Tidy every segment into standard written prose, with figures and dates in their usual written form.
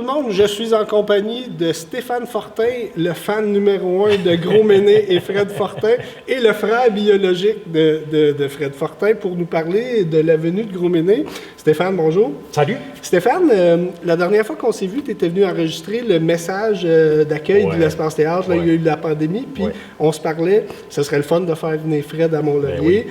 le monde, je suis en compagnie de Stéphane Fortin, le fan numéro 1 de Gros Méné et Fred Fortin, et le frère biologique de Fred Fortin pour nous parler de la venue de Gros Méné. Stéphane, bonjour. Salut. Stéphane, la dernière fois qu'on s'est vu, tu étais venu enregistrer le message d'accueil de l'Espace Théâtre. Là, il y a eu la pandémie, puis on se parlait, ce serait le fun de faire venir Fred à Mont-Laurier.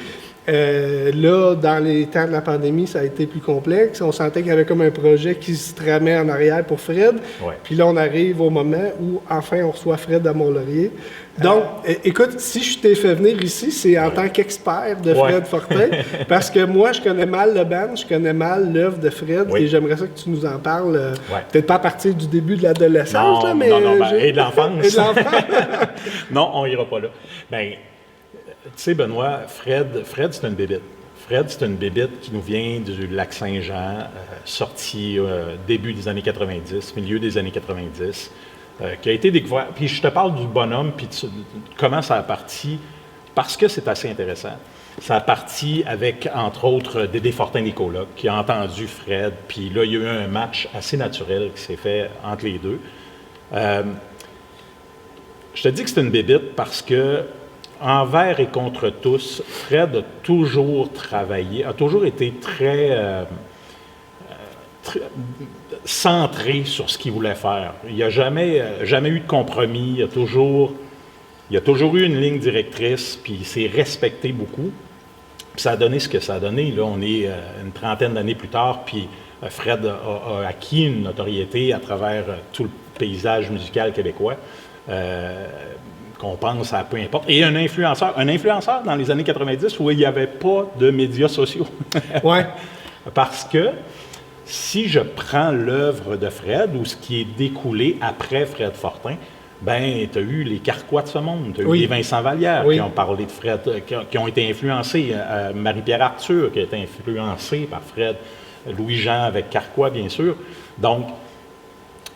Là, dans les temps de la pandémie, ça a été plus complexe. On sentait qu'il y avait comme un projet qui se tramait en arrière pour Fred. Puis là, on arrive au moment où, enfin, on reçoit Fred à Mont-Laurier. Donc, écoute, si je t'ai fait venir ici, c'est en tant qu'expert de Fred Fortin, parce que moi, je connais mal le band, je connais mal l'œuvre de Fred, et j'aimerais ça que tu nous en parles, peut-être pas à partir du début de l'adolescence, là, mais... et de l'enfance. Et de l'enfance. Non, on ira pas là. Ben, tu sais, Benoît, Fred, c'est une bébite. Fred, c'est une bébite qui nous vient du Lac-Saint-Jean, sorti début des années 90, milieu des années 90, qui a été découvert. Puis je te parle du bonhomme, puis comment ça a parti, parce que c'est assez intéressant. Ça a parti avec, entre autres, Dédé Fortin-Nicolas, qui a entendu Fred, puis là, il y a eu un match assez naturel qui s'est fait entre les deux. Je te dis que c'est une bébite parce que envers et contre tous, Fred a toujours travaillé, a toujours été très centré sur ce qu'il voulait faire. Il n'y a jamais eu de compromis, il y a toujours eu une ligne directrice, puis il s'est respecté beaucoup. Puis ça a donné ce que ça a donné. Là, on est une trentaine d'années plus tard, puis Fred a acquis une notoriété à travers tout le paysage musical québécois. Qu'on pense à peu importe. Et un influenceur dans les années 90 où il n'y avait pas de médias sociaux. Parce que si je prends l'œuvre de Fred ou ce qui est découlé après Fred Fortin, ben tu as eu les Carquois de ce monde, tu as eu les Vincent Vallière qui ont parlé de Fred, qui ont été influencés, Marie-Pierre Arthur qui a été influencée par Fred, Louis-Jean avec Carquois bien sûr. Donc,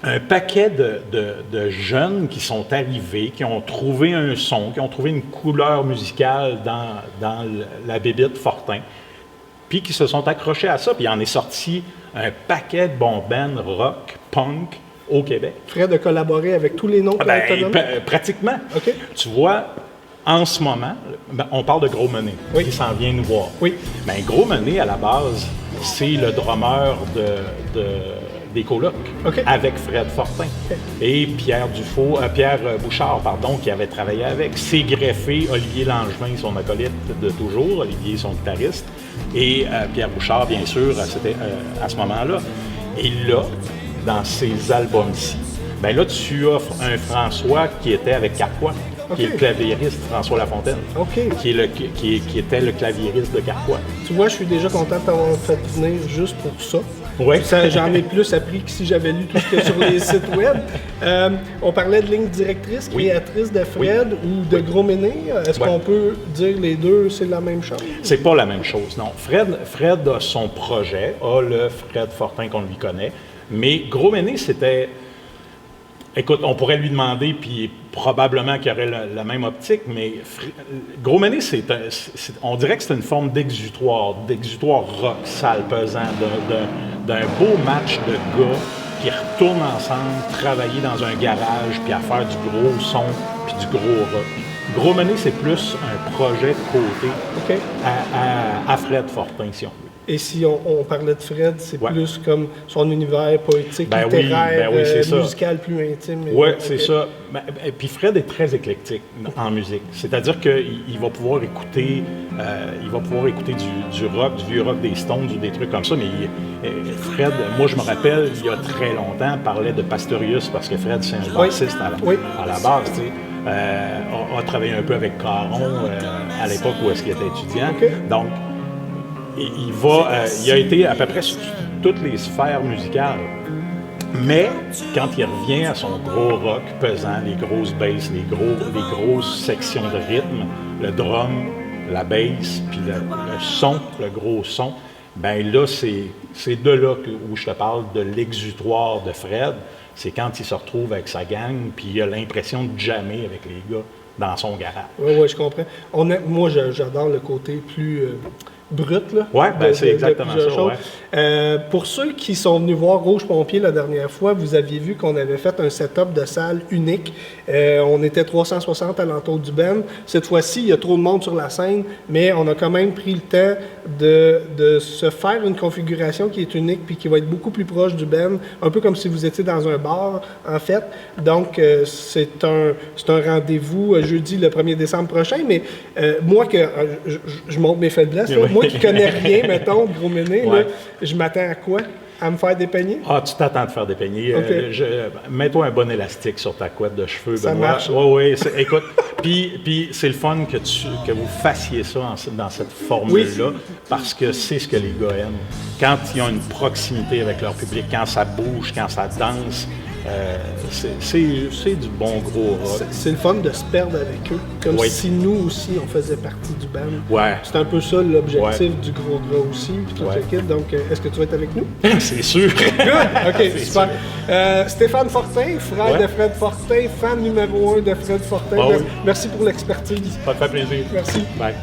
un paquet de jeunes qui sont arrivés, qui ont trouvé un son, qui ont trouvé une couleur musicale dans la bébite Fortin, puis qui se sont accrochés à ça, puis il en est sorti un paquet de bons bands rock, punk au Québec. Fred a collaboré avec tous les noms pratiquement. Tu vois, en ce moment, on parle de Gros Méné, qui s'en vient nous voir. Gros Méné, à la base, c'est le drummer des colocs, avec Fred Fortin. Et Pierre Bouchard, qui avait travaillé avec. C'est greffé Olivier Langevin, son acolyte de toujours, Olivier, son guitariste, et Pierre Bouchard, bien sûr, c'était à ce moment-là. Et là, dans ces albums-ci, ben là, tu offres un François qui était avec Carquois, qui est le claviériste François Lafontaine, qui était le claviériste de Carquois. Tu vois, je suis déjà content de t'avoir fait venir juste pour ça. J'en ai plus appris que si j'avais lu tout ce qu'il y a sur les sites web. On parlait de ligne directrice, créatrice de Fred ou de Gros Méné. Est-ce qu'on peut dire les deux, c'est la même chose? C'est pas la même chose, non. Fred a son projet, a le Fred Fortin qu'on lui connaît, mais Gros Méné, c'était... Écoute, on pourrait lui demander, puis probablement qu'il y aurait la même optique, mais Gros Méné, on dirait que c'est une forme d'exutoire rock, sale, pesant, d'un beau match de gars qui retournent ensemble, travailler dans un garage, puis à faire du gros son, puis du gros rock. Gros Méné, c'est plus un projet de côté à Fred Fortin, si on veut. Et si on parlait de Fred, c'est plus comme son univers poétique, littéraire, musical, plus intime. C'est ça. Puis Fred est très éclectique en musique. C'est-à-dire qu'il va pouvoir écouter, du rock, du vieux rock des Stones ou des trucs comme ça. Mais Fred, moi je me rappelle, il y a très longtemps, parlait de Pastorius parce que Fred, c'est un bassiste à la base, tu sais. A travaillé un peu avec Caron à l'époque où est-ce qu'il était étudiant. Donc, il a été à peu près sur toutes les sphères musicales. Mais quand il revient à son gros rock pesant, les grosses basses, les grosses sections de rythme, le drum, la bass, puis le son, le gros son, ben là, c'est de là où je te parle de l'exutoire de Fred. C'est quand il se retrouve avec sa gang, puis il a l'impression de jammer avec les gars dans son garage. Oui, je comprends. Moi, j'adore le côté plus brute. Là, oui, c'est exactement ça. Ouais. Pour ceux qui sont venus voir Rouge Pompier la dernière fois, vous aviez vu qu'on avait fait un setup de salle unique. On était 360 alentour du Ben. Cette fois-ci, il y a trop de monde sur la scène, mais on a quand même pris le temps de se faire une configuration qui est unique puis qui va être beaucoup plus proche du Ben, un peu comme si vous étiez dans un bar, en fait. Donc, c'est un rendez-vous jeudi le 1er décembre prochain, mais moi, je montre mes faiblesses, moi qui connais rien, mettons, gros méné, là, je m'attends à quoi? À me faire dépeigner? Ah, tu t'attends de faire dépeigner. Okay. Mets-toi un bon élastique sur ta couette de cheveux. Ça marche. Oui, écoute, puis c'est le fun que vous fassiez ça dans cette formule-là, parce que c'est ce que les gars aiment. Quand ils ont une proximité avec leur public, quand ça bouge, quand ça danse, c'est du bon gros rock. C'est le fun de se perdre avec eux, comme si nous aussi, on faisait partie du band. Ouais. C'est un peu ça l'objectif du gros gras aussi, puis tout le kit. Donc, est-ce que tu vas être avec nous? C'est sûr. Good. OK, super. Stéphane Fortin, frère de Fred Fortin, fan numéro 1 de Fred Fortin. Merci pour l'expertise. Ça te fait plaisir. Merci. Bye.